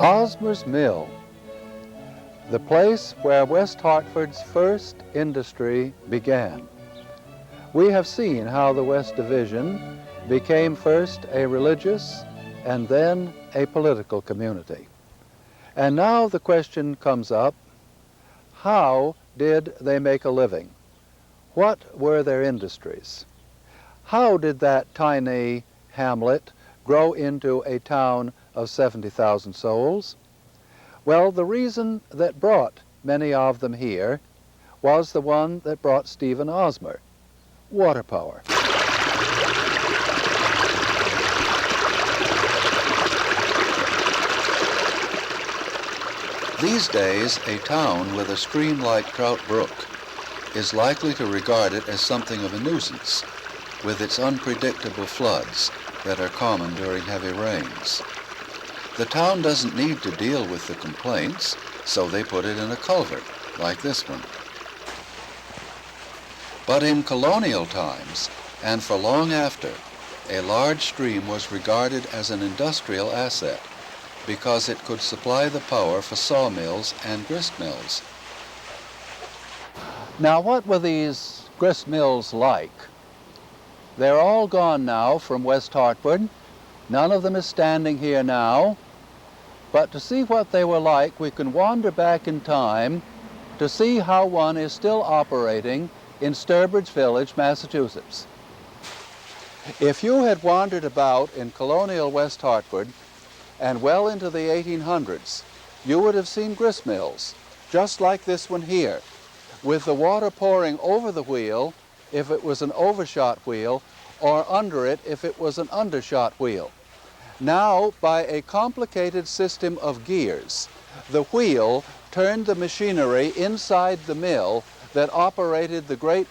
Osmer's Mill, the place where West Hartford's first industry began. We have seen how the West Division became first a religious and then a political community. And now the question comes up, how did they make a living? What were their industries? How did that tiny hamlet grow into a town of 70,000 souls? Well, the reason that brought many of them here was the one that brought Stephen Osmer, water power. These days, a town with a stream like Trout Brook is likely to regard it as something of a nuisance, with its unpredictable floods that are common during heavy rains. The town doesn't need to deal with the complaints, so they put it in a culvert, like this one. But in colonial times, and for long after, a large stream was regarded as an industrial asset because it could supply the power for sawmills and grist mills. Now, what were these grist mills like? They're all gone now from West Hartford. None of them is standing here now. But to see what they were like, we can wander back in time to see how one is still operating in Sturbridge Village, Massachusetts. If you had wandered about in colonial West Hartford and well into the 1800s, you would have seen grist mills, just like this one here, with the water pouring over the wheel if it was an overshot wheel, or under it if it was an undershot wheel. Now, by a complicated system of gears, the wheel turned the machinery inside the mill that operated the great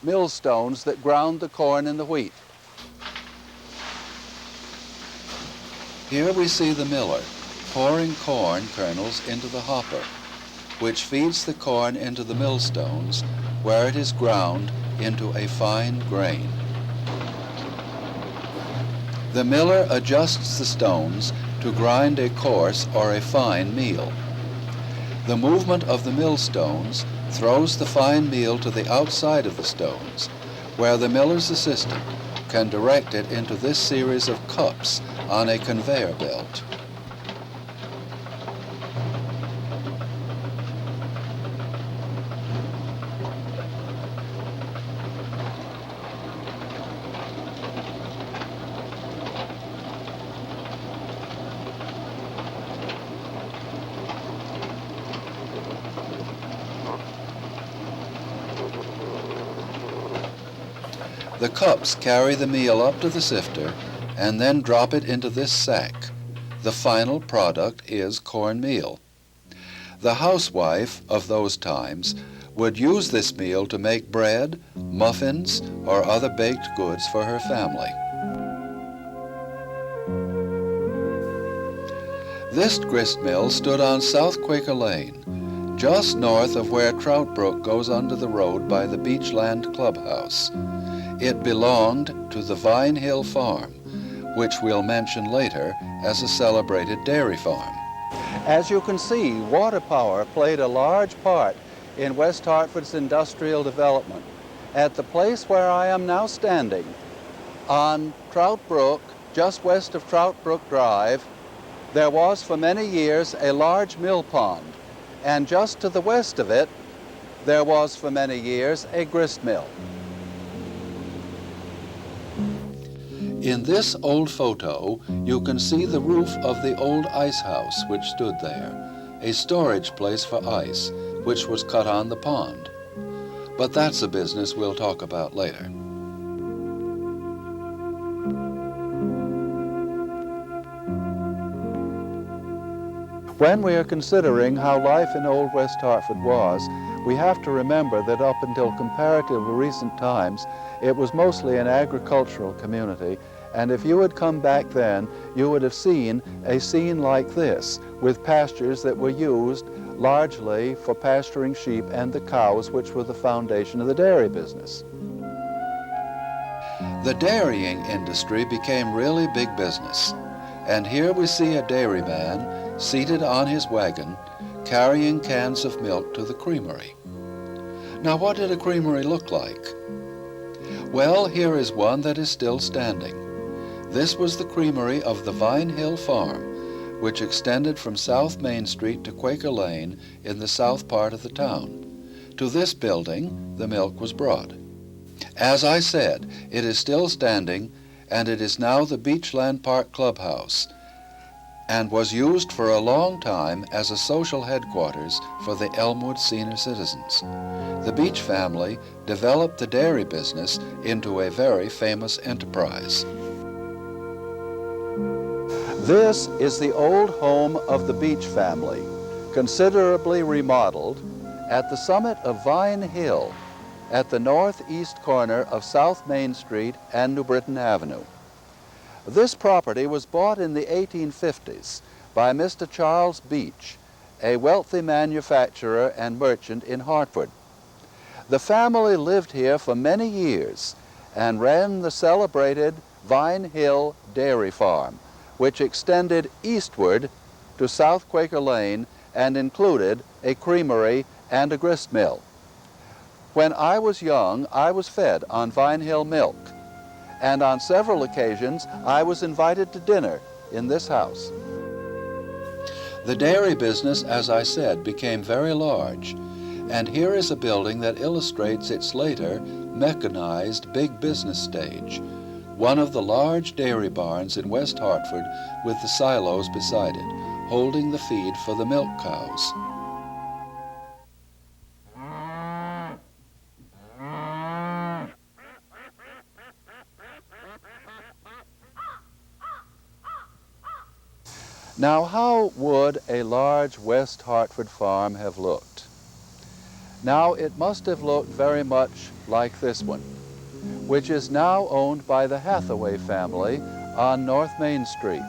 millstones that ground the corn and the wheat. Here we see the miller pouring corn kernels into the hopper, which feeds the corn into the millstones, where it is ground into a fine grain. The miller adjusts the stones to grind a coarse or a fine meal. The movement of the millstones throws the fine meal to the outside of the stones, where the miller's assistant can direct it into this series of cups on a conveyor belt. The cups carry the meal up to the sifter and then drop it into this sack. The final product is cornmeal. The housewife of those times would use this meal to make bread, muffins, or other baked goods for her family. This grist mill stood on South Quaker Lane, just north of where Trout Brook goes under the road by the Beachland Clubhouse. It belonged to the Vine Hill Farm, which we'll mention later as a celebrated dairy farm. As you can see, water power played a large part in West Hartford's industrial development. At the place where I am now standing, on Trout Brook, just west of Trout Brook Drive, there was for many years a large mill pond, and just to the west of it, there was for many years a grist mill. In this old photo, you can see the roof of the old ice house which stood there, a storage place for ice, which was cut on the pond. But that's a business we'll talk about later. When we are considering how life in Old West Hartford was, we have to remember that up until comparatively recent times, it was mostly an agricultural community, and if you had come back then, you would have seen a scene like this, with pastures that were used largely for pasturing sheep and the cows, which were the foundation of the dairy business. The dairying industry became really big business, and here we see a dairyman seated on his wagon, carrying cans of milk to the creamery. Now, what did a creamery look like? Well, here is one that is still standing. This was the creamery of the Vine Hill Farm, which extended from South Main Street to Quaker Lane in the south part of the town. To this building, the milk was brought. As I said, it is still standing, and it is now the Beachland Park Clubhouse, and was used for a long time as a social headquarters for the Elmwood senior citizens. The Beach family developed the dairy business into a very famous enterprise. This is the old home of the Beach family, considerably remodeled at the summit of Vine Hill at the northeast corner of South Main Street and New Britain Avenue. This property was bought in the 1850s by Mr. Charles Beach, a wealthy manufacturer and merchant in Hartford. The family lived here for many years and ran the celebrated Vine Hill Dairy Farm, which extended eastward to South Quaker Lane and included a creamery and a grist mill. When I was young, I was fed on Vine Hill milk, and on several occasions I was invited to dinner in this house. The dairy business, as I said, became very large, and here is a building that illustrates its later mechanized big business stage, one of the large dairy barns in West Hartford with the silos beside it, holding the feed for the milk cows. Now, how would a large West Hartford farm have looked? Now, it must have looked very much like this one, which is now owned by the Hathaway family on North Main Street.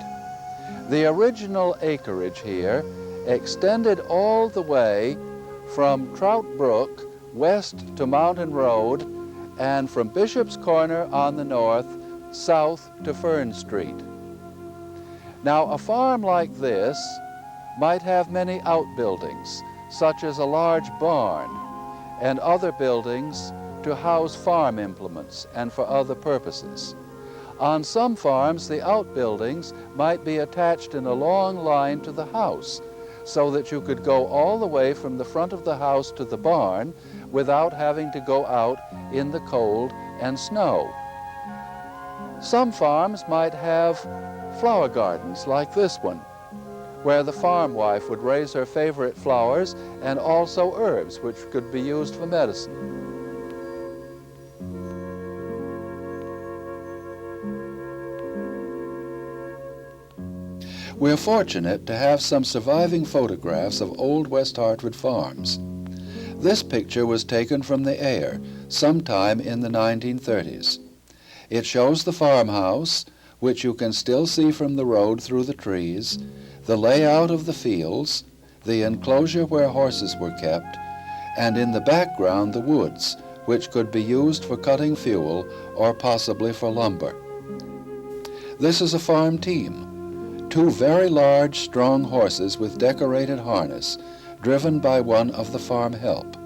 The original acreage here extended all the way from Trout Brook west to Mountain Road, and from Bishop's Corner on the north south to Fern Street. Now, a farm like this might have many outbuildings, such as a large barn and other buildings to house farm implements and for other purposes. On some farms, the outbuildings might be attached in a long line to the house, so that you could go all the way from the front of the house to the barn without having to go out in the cold and snow. Some farms might have flower gardens like this one, where the farm wife would raise her favorite flowers and also herbs which could be used for medicine. We're fortunate to have some surviving photographs of old West Hartford farms. This picture was taken from the air sometime in the 1930s. It shows the farmhouse, which you can still see from the road through the trees, the layout of the fields, the enclosure where horses were kept, and in the background the woods, which could be used for cutting fuel or possibly for lumber. This is a farm team, 2 very large, strong horses with decorated harness, driven by one of the farm help.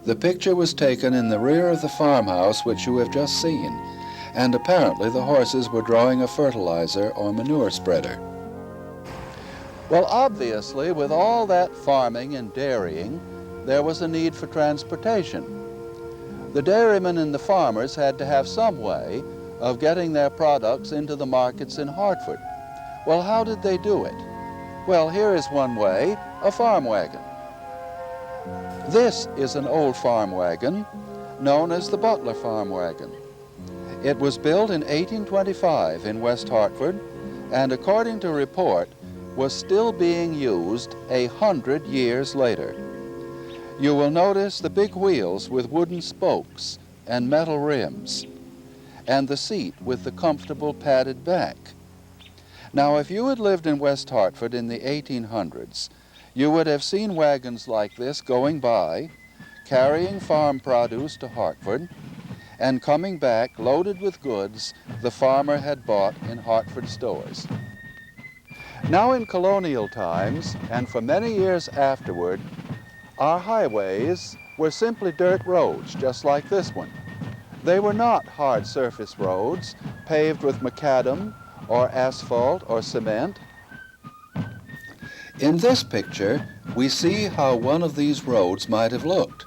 The picture was taken in the rear of the farmhouse which you have just seen, and apparently the horses were drawing a fertilizer or manure spreader. Well, obviously, with all that farming and dairying, there was a need for transportation. The dairymen and the farmers had to have some way of getting their products into the markets in Hartford. Well, how did they do it? Well, here is one way, a farm wagon. This is an old farm wagon known as the Butler farm wagon. It was built in 1825 in West Hartford, and according to report, was still being used 100 years later. You will notice the big wheels with wooden spokes and metal rims, and the seat with the comfortable padded back. Now, if you had lived in West Hartford in the 1800s, you would have seen wagons like this going by, carrying farm produce to Hartford, and coming back loaded with goods the farmer had bought in Hartford stores. Now, in colonial times, and for many years afterward, our highways were simply dirt roads, just like this one. They were not hard surface roads, paved with macadam or asphalt or cement. In this picture, we see how one of these roads might have looked.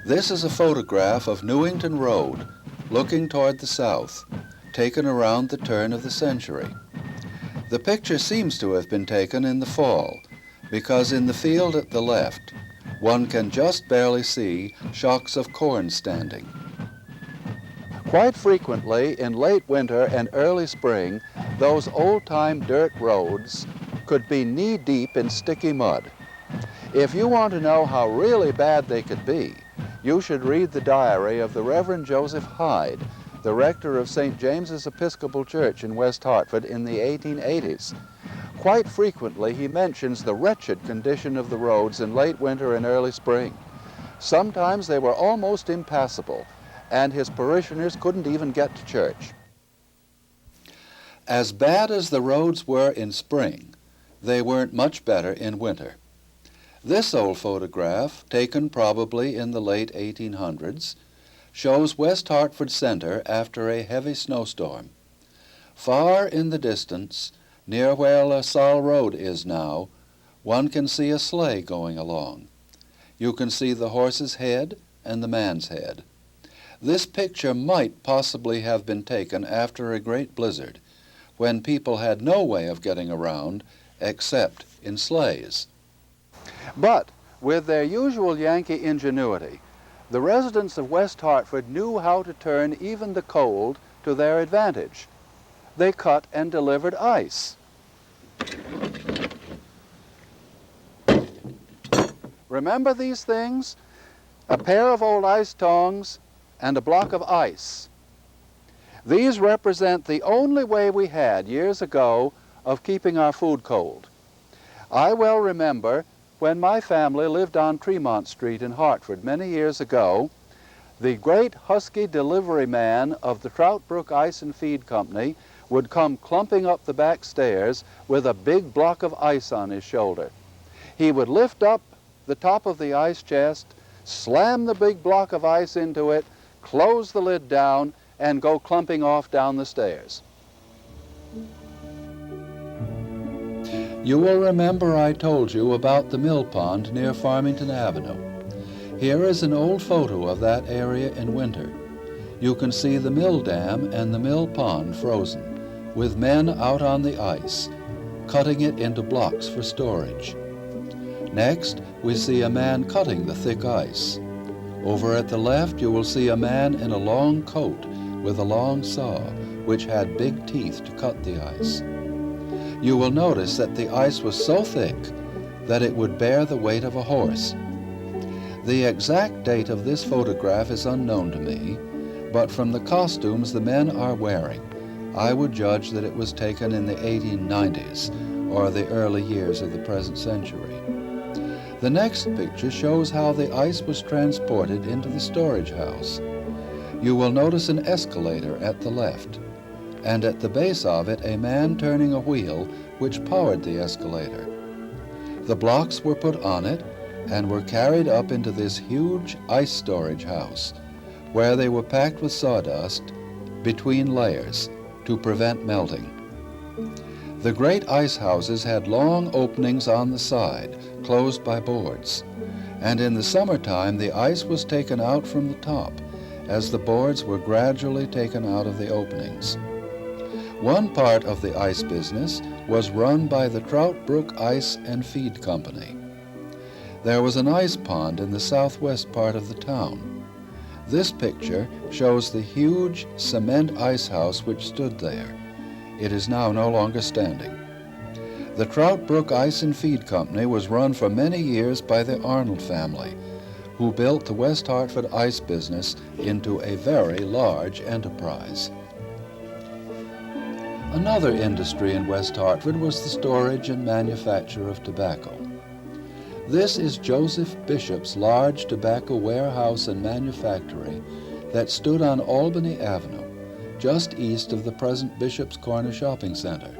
This is a photograph of Newington Road, looking toward the south, taken around the turn of the century. The picture seems to have been taken in the fall, because in the field at the left, one can just barely see shocks of corn standing. Quite frequently, in late winter and early spring, those old-time dirt roads could be knee-deep in sticky mud. If you want to know how really bad they could be, you should read the diary of the Reverend Joseph Hyde, the rector of St. James's Episcopal Church in West Hartford in the 1880s. Quite frequently, he mentions the wretched condition of the roads in late winter and early spring. Sometimes they were almost impassable, and his parishioners couldn't even get to church. As bad as the roads were in spring, they weren't much better in winter. This old photograph, taken probably in the late 1800s, shows West Hartford Center after a heavy snowstorm. Far in the distance, near where La Salle Road is now, one can see a sleigh going along. You can see the horse's head and the man's head. This picture might possibly have been taken after a great blizzard, when people had no way of getting around except in sleighs. But with their usual Yankee ingenuity, the residents of West Hartford knew how to turn even the cold to their advantage. They cut and delivered ice. Remember these things? A pair of old ice tongs and a block of ice. These represent the only way we had years ago of keeping our food cold. I well remember when my family lived on Tremont Street in Hartford many years ago, the great husky delivery man of the Trout Brook Ice and Feed Company would come clumping up the back stairs with a big block of ice on his shoulder. He would lift up the top of the ice chest, slam the big block of ice into it, close the lid down, and go clumping off down the stairs. You will remember I told you about the mill pond near Farmington Avenue. Here is an old photo of that area in winter. You can see the mill dam and the mill pond frozen, with men out on the ice, cutting it into blocks for storage. Next, we see a man cutting the thick ice. Over at the left, you will see a man in a long coat with a long saw, which had big teeth to cut the ice. You will notice that the ice was so thick that it would bear the weight of a horse. The exact date of this photograph is unknown to me, but from the costumes the men are wearing, I would judge that it was taken in the 1890s, or the early years of the present century. The next picture shows how the ice was transported into the storage house. You will notice an escalator at the left, and at the base of it a man turning a wheel which powered the escalator. The blocks were put on it and were carried up into this huge ice storage house, where they were packed with sawdust between layers to prevent melting. The great ice houses had long openings on the side, closed by boards, and in the summertime the ice was taken out from the top as the boards were gradually taken out of the openings. One part of the ice business was run by the Trout Brook Ice and Feed Company. There was an ice pond in the southwest part of the town. This picture shows the huge cement ice house which stood there. It is now no longer standing. The Trout Brook Ice and Feed Company was run for many years by the Arnold family, who built the West Hartford ice business into a very large enterprise. Another industry in West Hartford was the storage and manufacture of tobacco. This is Joseph Bishop's large tobacco warehouse and manufactory that stood on Albany Avenue, just east of the present Bishop's Corner Shopping Center.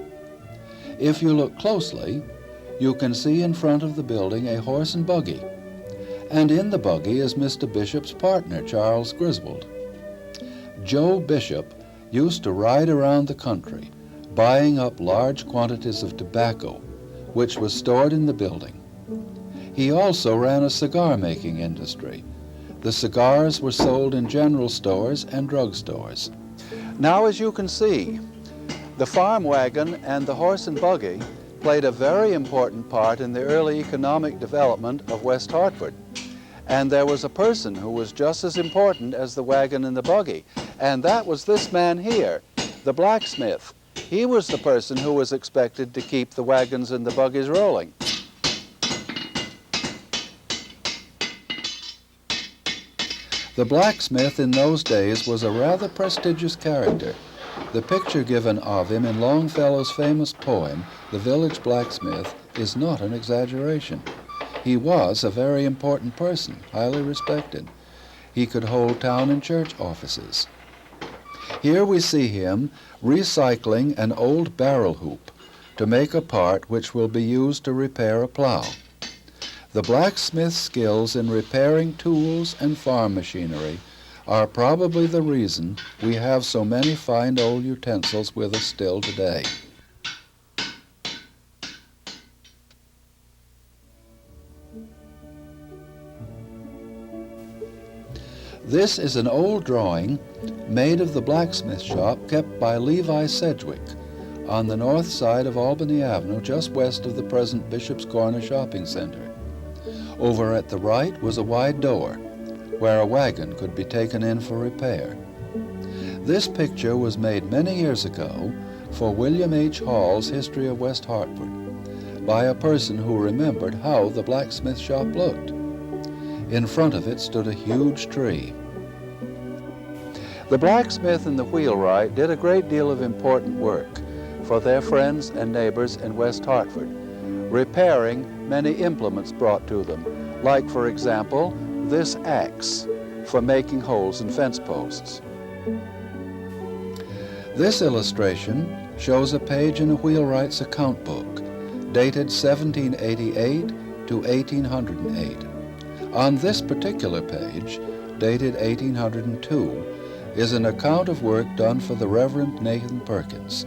If you look closely, you can see in front of the building a horse and buggy, and in the buggy is Mr. Bishop's partner, Charles Griswold. Joe Bishop used to ride around the country, buying up large quantities of tobacco, which was stored in the building. He also ran a cigar-making industry. The cigars were sold in general stores and drugstores. Now, as you can see, the farm wagon and the horse and buggy played a very important part in the early economic development of West Hartford. And there was a person who was just as important as the wagon and the buggy, and that was this man here, the blacksmith. He was the person who was expected to keep the wagons and the buggies rolling. The blacksmith in those days was a rather prestigious character. The picture given of him in Longfellow's famous poem, The Village Blacksmith, is not an exaggeration. He was a very important person, highly respected. He could hold town and church offices. Here we see him recycling an old barrel hoop to make a part which will be used to repair a plow. The blacksmith's skills in repairing tools and farm machinery are probably the reason we have so many fine old utensils with us still today. This is an old drawing made of the blacksmith shop kept by Levi Sedgwick on the north side of Albany Avenue, just west of the present Bishop's Corner Shopping Center. Over at the right was a wide door where a wagon could be taken in for repair. This picture was made many years ago for William H. Hall's History of West Hartford by a person who remembered how the blacksmith shop looked. In front of it stood a huge tree. The blacksmith and the wheelwright did a great deal of important work for their friends and neighbors in West Hartford, repairing many implements brought to them, like, for example, this axe for making holes in fence posts. This illustration shows a page in a wheelwright's account book, dated 1788 to 1808. On this particular page, dated 1802, is an account of work done for the Reverend Nathan Perkins.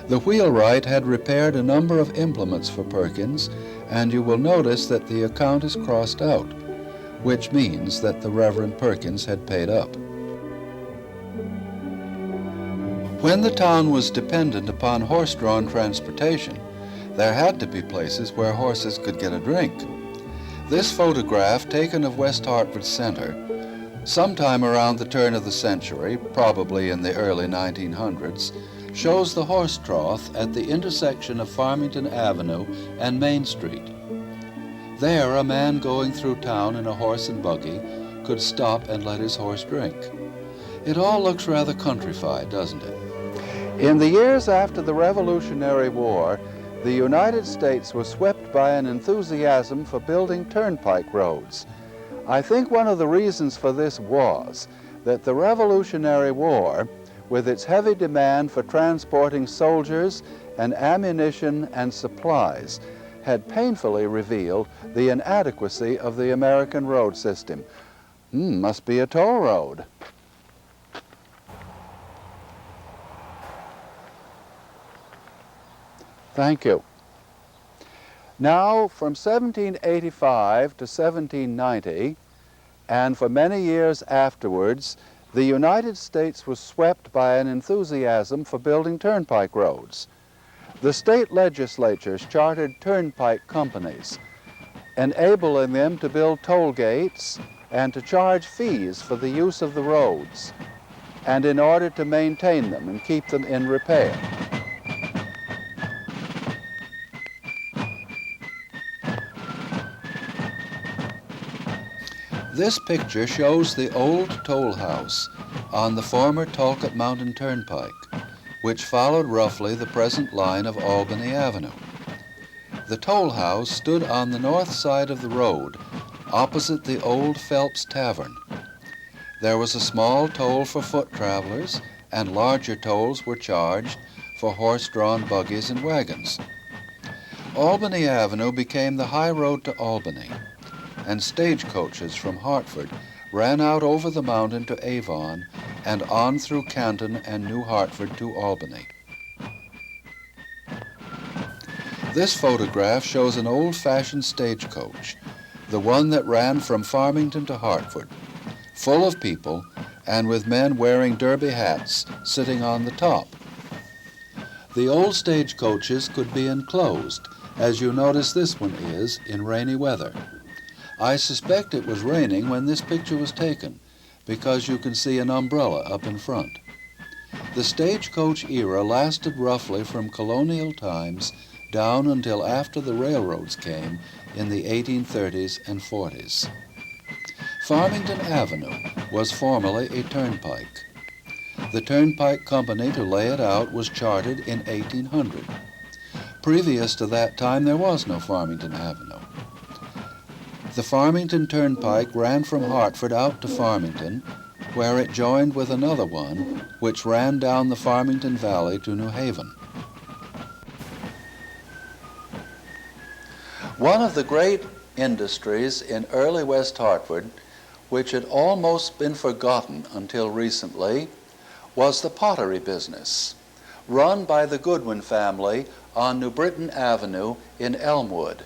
The wheelwright had repaired a number of implements for Perkins, and you will notice that the account is crossed out, which means that the Reverend Perkins had paid up. When the town was dependent upon horse-drawn transportation, there had to be places where horses could get a drink. This photograph, taken of West Hartford Center, sometime around the turn of the century, probably in the early 1900s, shows the horse trough at the intersection of Farmington Avenue and Main Street. There, a man going through town in a horse and buggy could stop and let his horse drink. It all looks rather countrified, doesn't it? In the years after the Revolutionary War, the United States was swept by an enthusiasm for building turnpike roads. I think one of the reasons for this was that the Revolutionary War, with its heavy demand for transporting soldiers and ammunition and supplies, had painfully revealed the inadequacy of the American road system. Must be a toll road. Thank you. Now, from 1785 to 1790, and for many years afterwards, the United States was swept by an enthusiasm for building turnpike roads. The state legislatures chartered turnpike companies, enabling them to build toll gates and to charge fees for the use of the roads, and in order to maintain them and keep them in repair. This picture shows the old toll house on the former Talcott Mountain Turnpike, which followed roughly the present line of Albany Avenue. The toll house stood on the north side of the road, opposite the old Phelps Tavern. There was a small toll for foot travelers, and larger tolls were charged for horse-drawn buggies and wagons. Albany Avenue became the high road to Albany, and stagecoaches from Hartford ran out over the mountain to Avon and on through Canton and New Hartford to Albany. This photograph shows an old-fashioned stagecoach, the one that ran from Farmington to Hartford, full of people and with men wearing derby hats sitting on the top. The old stagecoaches could be enclosed, as you notice this one is, in rainy weather. I suspect it was raining when this picture was taken, because you can see an umbrella up in front. The stagecoach era lasted roughly from colonial times down until after the railroads came in the 1830s and 40s. Farmington Avenue was formerly a turnpike. The turnpike company to lay it out was chartered in 1800. Previous to that time, there was no Farmington Avenue. The Farmington Turnpike ran from Hartford out to Farmington, where it joined with another one, which ran down the Farmington Valley to New Haven. One of the great industries in early West Hartford, which had almost been forgotten until recently, was the pottery business, run by the Goodwin family on New Britain Avenue in Elmwood.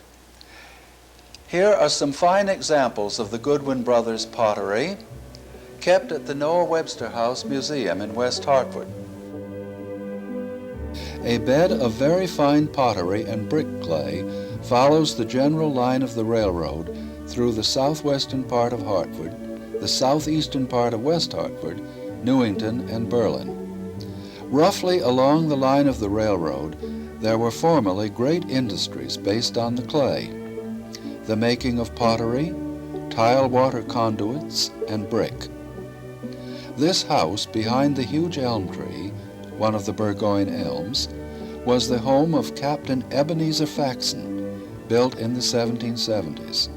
Here are some fine examples of the Goodwin brothers' pottery, kept at the Noah Webster House Museum in West Hartford. A bed of very fine pottery and brick clay follows the general line of the railroad through the southwestern part of Hartford, the southeastern part of West Hartford, Newington, and Berlin. Roughly along the line of the railroad, there were formerly great industries based on the clay: the making of pottery, tile water conduits, and brick. This house behind the huge elm tree, one of the Burgoyne elms, was the home of Captain Ebenezer Faxon, built in the 1770s.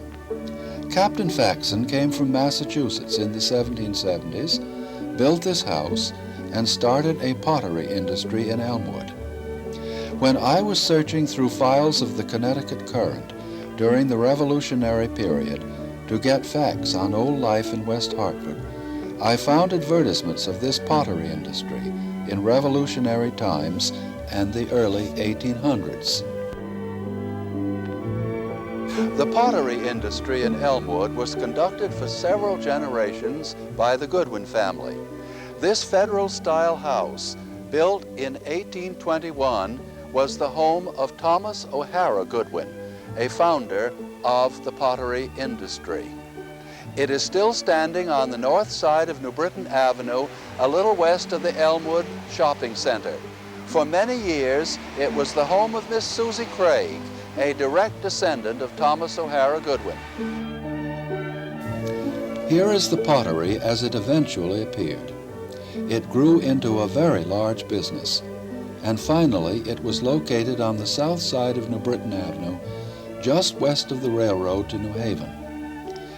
Captain Faxon came from Massachusetts in the 1770s, built this house, and started a pottery industry in Elmwood. When I was searching through files of the Connecticut Current during the Revolutionary period to get facts on old life in West Hartford, I found advertisements of this pottery industry in Revolutionary times and the early 1800s. The pottery industry in Elmwood was conducted for several generations by the Goodwin family. This Federal-style house, built in 1821, was the home of Thomas O'Hara Goodwin, a founder of the pottery industry. It is still standing on the north side of New Britain Avenue, a little west of the Elmwood Shopping Center. For many years, it was the home of Miss Susie Craig, a direct descendant of Thomas O'Hara Goodwin. Here is the pottery as it eventually appeared. It grew into a very large business, and finally it was located on the south side of New Britain Avenue, just west of the railroad to New Haven.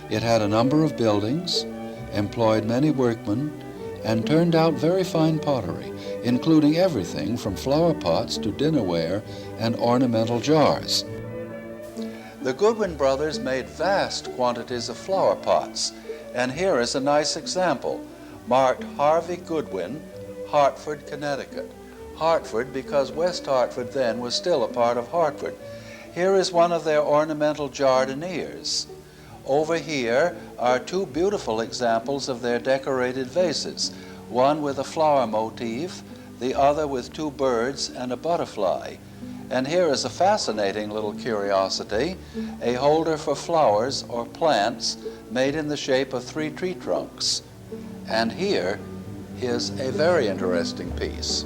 It had a number of buildings, employed many workmen, and turned out very fine pottery, including everything from flower pots to dinnerware and ornamental jars. The Goodwin brothers made vast quantities of flower pots, and here is a nice example, marked Harvey Goodwin, Hartford, Connecticut. Hartford because West Hartford then was still a part of Hartford. Here is one of their ornamental jardinières. Over here are two beautiful examples of their decorated vases, one with a flower motif, the other with two birds and a butterfly. And here is a fascinating little curiosity, a holder for flowers or plants made in the shape of three tree trunks. And here is a very interesting piece.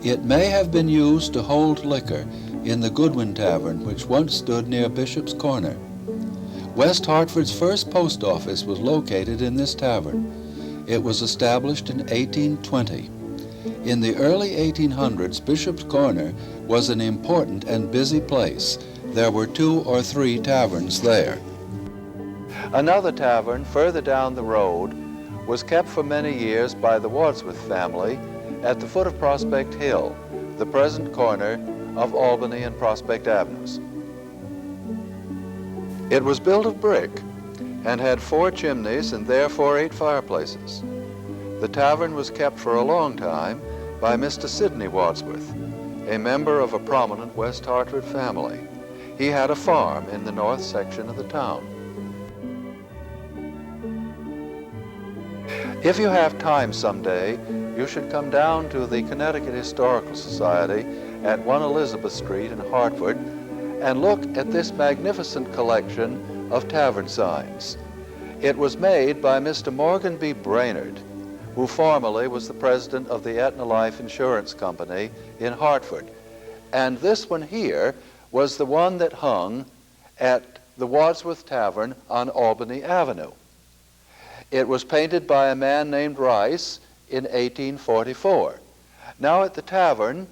It may have been used to hold liquor in the Goodwin Tavern, which once stood near Bishop's Corner. West Hartford's first post office was located in this tavern. It was established in 1820. In the early 1800s, Bishop's Corner was an important and busy place. There were 2 or 3 taverns there. Another tavern further down the road was kept for many years by the Wadsworth family at the foot of Prospect Hill, the present corner of Albany and Prospect Avenues. It was built of brick and had 4 chimneys and therefore 8 fireplaces. The tavern was kept for a long time by Mr. Sidney Wadsworth, a member of a prominent West Hartford family. He had a farm in the north section of the town. If you have time someday, you should come down to the Connecticut Historical Society at 1 Elizabeth Street in Hartford and look at this magnificent collection of tavern signs. It was made by Mr. Morgan B. Brainerd, who formerly was the president of the Aetna Life Insurance Company in Hartford. And this one here was the one that hung at the Wadsworth Tavern on Albany Avenue. It was painted by a man named Rice in 1844. Now at the tavern,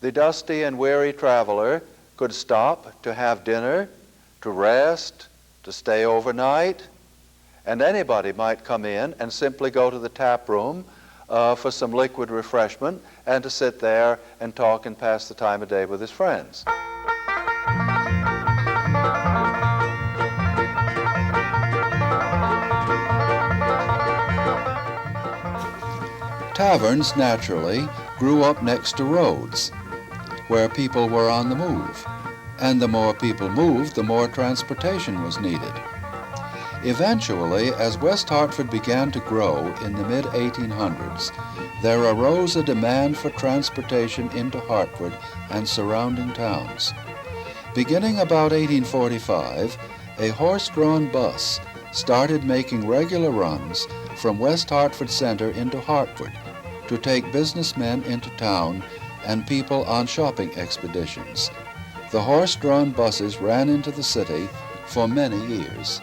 the dusty and weary traveler could stop to have dinner, to rest, to stay overnight, and anybody might come in and simply go to the tap room for some liquid refreshment and to sit there and talk and pass the time of day with his friends. Taverns, naturally, grew up next to roads, where people were on the move. And the more people moved, the more transportation was needed. Eventually, as West Hartford began to grow in the mid-1800s, there arose a demand for transportation into Hartford and surrounding towns. Beginning about 1845, a horse-drawn bus started making regular runs from West Hartford Center into Hartford to take businessmen into town and people on shopping expeditions. The horse-drawn buses ran into the city for many years.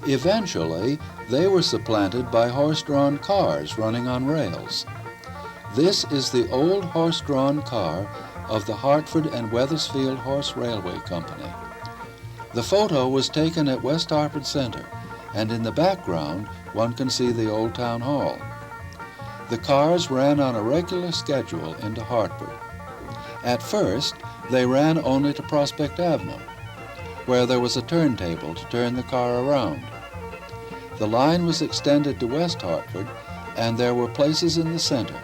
Eventually, they were supplanted by horse-drawn cars running on rails. This is the old horse-drawn car of the Hartford and Wethersfield Horse Railway Company. The photo was taken at West Hartford Center, and in the background, one can see the old town hall. The cars ran on a regular schedule into Hartford. At first, they ran only to Prospect Avenue, where there was a turntable to turn the car around. The line was extended to West Hartford, and there were places in the center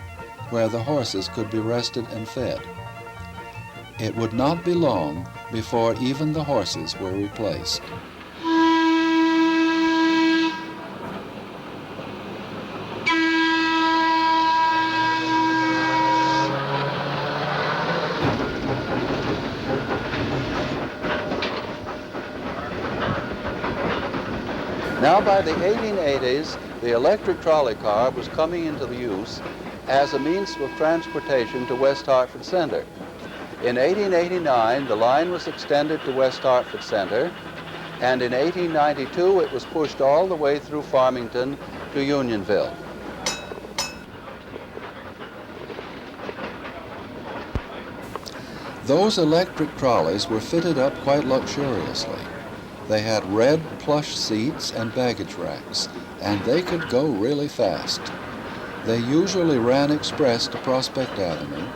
where the horses could be rested and fed. It would not be long before even the horses were replaced. Now by the 1880s, the electric trolley car was coming into use as a means of transportation to West Hartford Center. In 1889, the line was extended to West Hartford Center, and in 1892, it was pushed all the way through Farmington to Unionville. Those electric trolleys were fitted up quite luxuriously. They had red plush seats and baggage racks, and they could go really fast. They usually ran express to Prospect Avenue,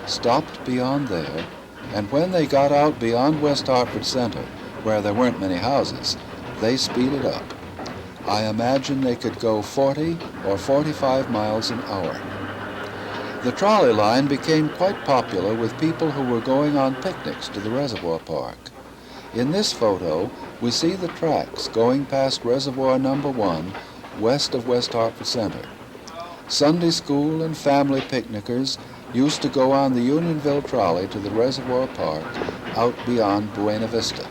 stopped beyond there, and when they got out beyond West Hartford Center, where there weren't many houses, they speeded up. I imagine they could go 40 or 45 miles an hour. The trolley line became quite popular with people who were going on picnics to the Reservoir Park. In this photo, we see the tracks going past Reservoir Number 1 west of West Hartford Center. Sunday school and family picnickers used to go on the Unionville trolley to the Reservoir Park out beyond Buena Vista.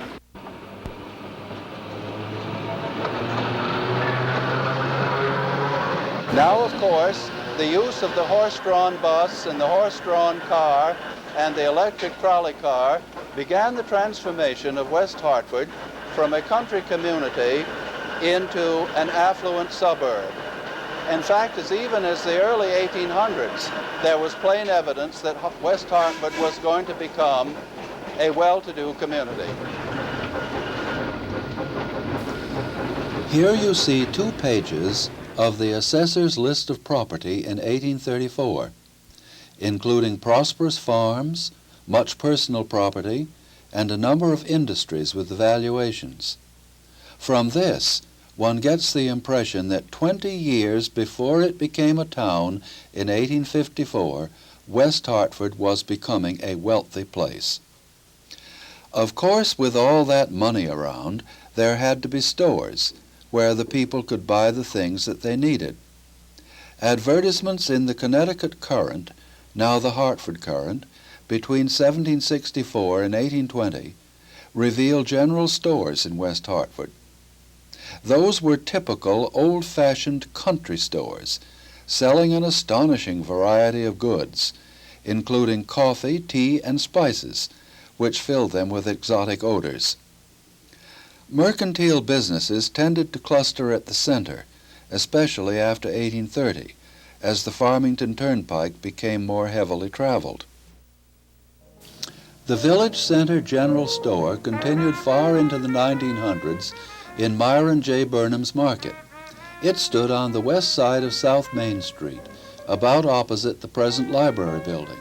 Now, of course, the use of the horse-drawn bus and the horse-drawn car and the electric trolley car began the transformation of West Hartford from a country community into an affluent suburb. In fact, even as the early 1800s, there was plain evidence that West Hartford was going to become a well-to-do community. Here you see 2 pages of the assessor's list of property in 1834, including prosperous farms, much personal property, and a number of industries with the valuations. From this, one gets the impression that 20 years before it became a town in 1854, West Hartford was becoming a wealthy place. Of course, with all that money around, there had to be stores where the people could buy the things that they needed. Advertisements in the Connecticut Courant, now the Hartford Courant, between 1764 and 1820, reveal general stores in West Hartford. Those were typical old-fashioned country stores, selling an astonishing variety of goods, including coffee, tea, and spices, which filled them with exotic odors. Mercantile businesses tended to cluster at the center, especially after 1830, as the Farmington Turnpike became more heavily traveled. The Village Center General Store continued far into the 1900s in Myron J. Burnham's Market. It stood on the west side of South Main Street, about opposite the present library building.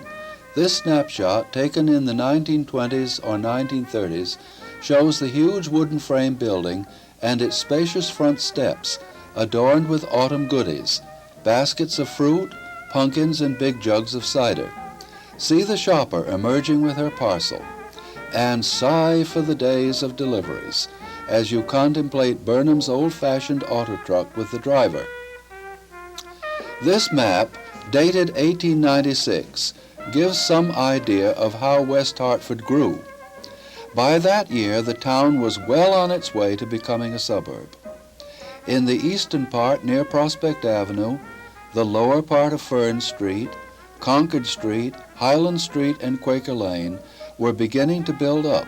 This snapshot, taken in the 1920s or 1930s, shows the huge wooden frame building and its spacious front steps, adorned with autumn goodies, baskets of fruit, pumpkins, and big jugs of cider. See the shopper emerging with her parcel, and sigh for the days of deliveries as you contemplate Burnham's old-fashioned auto truck with the driver. This map, dated 1896, gives some idea of how West Hartford grew. By that year, the town was well on its way to becoming a suburb. In the eastern part near Prospect Avenue, the lower part of Fern Street, Concord Street, Highland Street, and Quaker Lane were beginning to build up,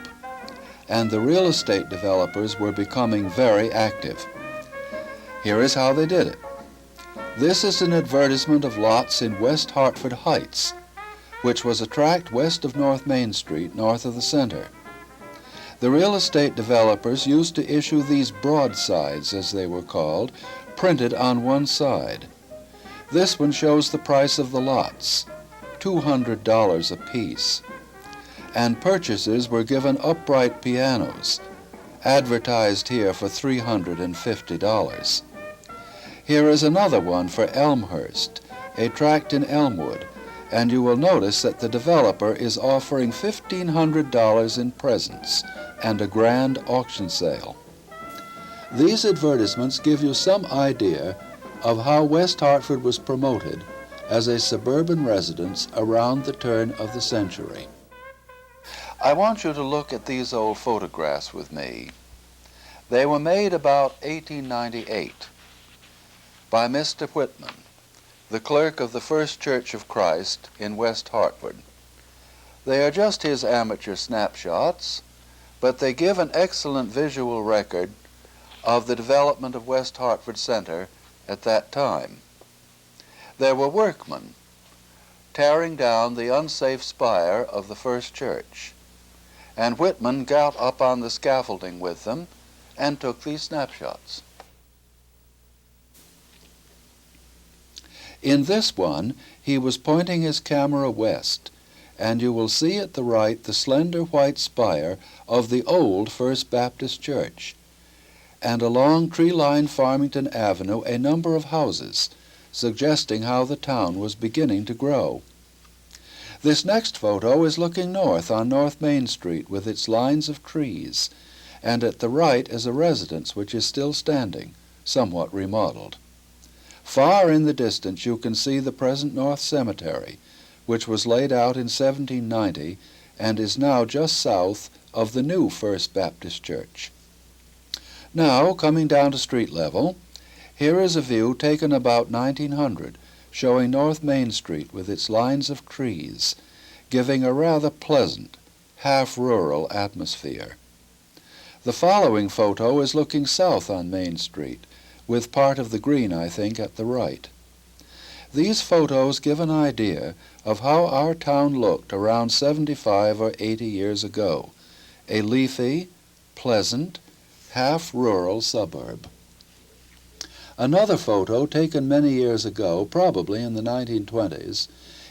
and the real estate developers were becoming very active. Here is how they did it. This is an advertisement of lots in West Hartford Heights, which was a tract west of North Main Street, north of the center. The real estate developers used to issue these broadsides, as they were called, printed on one side. This one shows the price of the lots, $200 apiece, and purchasers were given upright pianos, advertised here for $350. Here is another one for Elmhurst, a tract in Elmwood, and you will notice that the developer is offering $1,500 in presents and a grand auction sale. These advertisements give you some idea of how West Hartford was promoted as a suburban residence around the turn of the century. I want you to look at these old photographs with me. They were made about 1898. by Mr. Whitman, the clerk of the First Church of Christ in West Hartford. They are just his amateur snapshots, but they give an excellent visual record of the development of West Hartford Center at that time. There were workmen tearing down the unsafe spire of the first church, and Whitman got up on the scaffolding with them and took these snapshots. In this one, he was pointing his camera west, and you will see at the right the slender white spire of the old First Baptist Church, and along tree-lined Farmington Avenue a number of houses, suggesting how the town was beginning to grow. This next photo is looking north on North Main Street with its lines of trees, and at the right is a residence which is still standing, somewhat remodeled. Far in the distance you can see the present North Cemetery, which was laid out in 1790 and is now just south of the new First Baptist Church. Now, coming down to street level, here is a view taken about 1900, showing North Main Street with its lines of trees, giving a rather pleasant, half-rural atmosphere. The following photo is looking south on Main Street, with part of the green, I think, at the right. These photos give an idea of how our town looked around 75 or 80 years ago, a leafy, pleasant, half-rural suburb. Another photo taken many years ago, probably in the 1920s,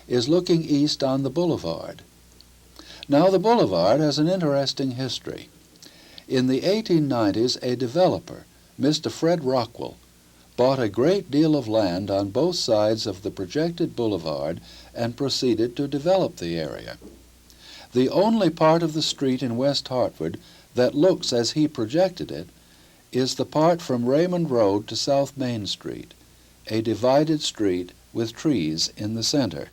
is looking east on the boulevard. Now, the boulevard has an interesting history. In the 1890s, a developer, Mr. Fred Rockwell, bought a great deal of land on both sides of the projected boulevard and proceeded to develop the area. The only part of the street in West Hartford that looks as he projected it is the part from Raymond Road to South Main Street, a divided street with trees in the center.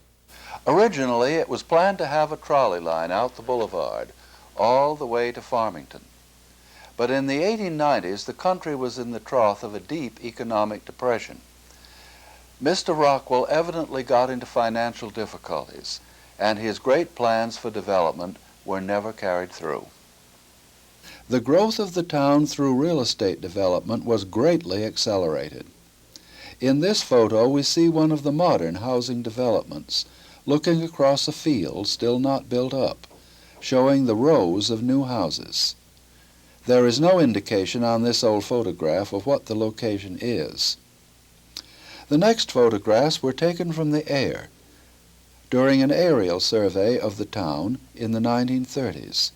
Originally, it was planned to have a trolley line out the boulevard all the way to Farmington. But in the 1890s, the country was in the trough of a deep economic depression. Mr. Rockwell evidently got into financial difficulties, and his great plans for development were never carried through. The growth of the town through real estate development was greatly accelerated. In this photo, we see one of the modern housing developments, looking across a field still not built up, showing the rows of new houses. There is no indication on this old photograph of what the location is. The next photographs were taken from the air during an aerial survey of the town in the 1930s.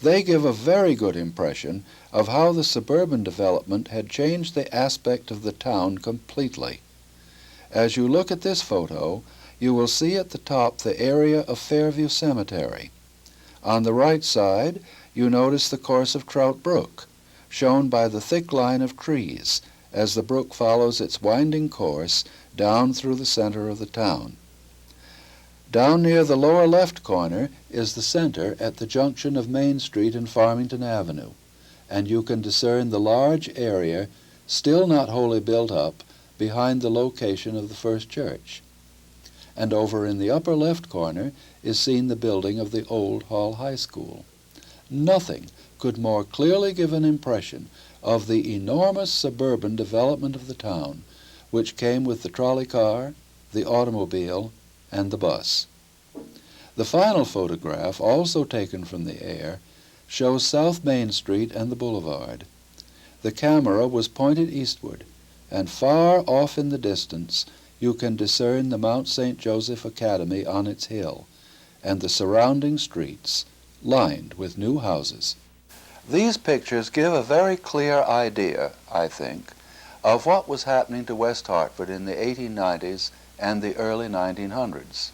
They give a very good impression of how the suburban development had changed the aspect of the town completely. As you look at this photo, you will see at the top the area of Fairview Cemetery. On the right side, you notice the course of Trout Brook, shown by the thick line of trees as the brook follows its winding course down through the center of the town. Down near the lower left corner is the center at the junction of Main Street and Farmington Avenue, and you can discern the large area, still not wholly built up, behind the location of the first church. And over in the upper left corner is seen the building of the old Hall High School. Nothing could more clearly give an impression of the enormous suburban development of the town, which came with the trolley car, the automobile, and the bus. The final photograph, also taken from the air, shows South Main Street and the boulevard. The camera was pointed eastward, and far off in the distance you can discern the Mount St. Joseph Academy on its hill, and the surrounding streets, lined with new houses. These pictures give a very clear idea, I think, of what was happening to West Hartford in the 1890s and the early 1900s.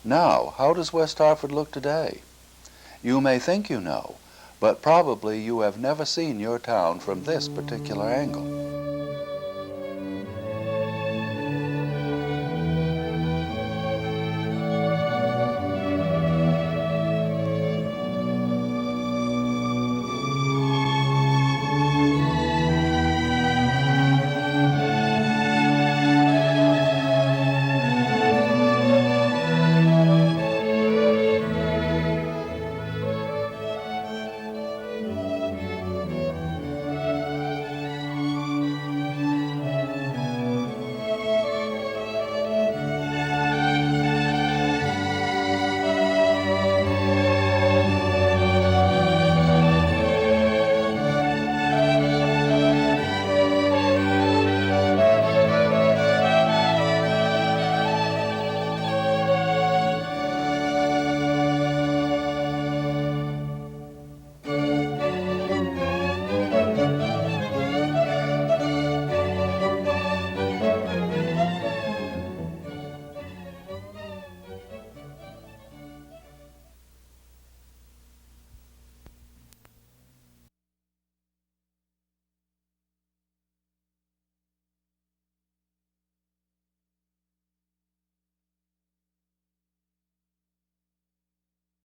Now, how does West Hartford look today? You may think you know, but probably you have never seen your town from this particular angle.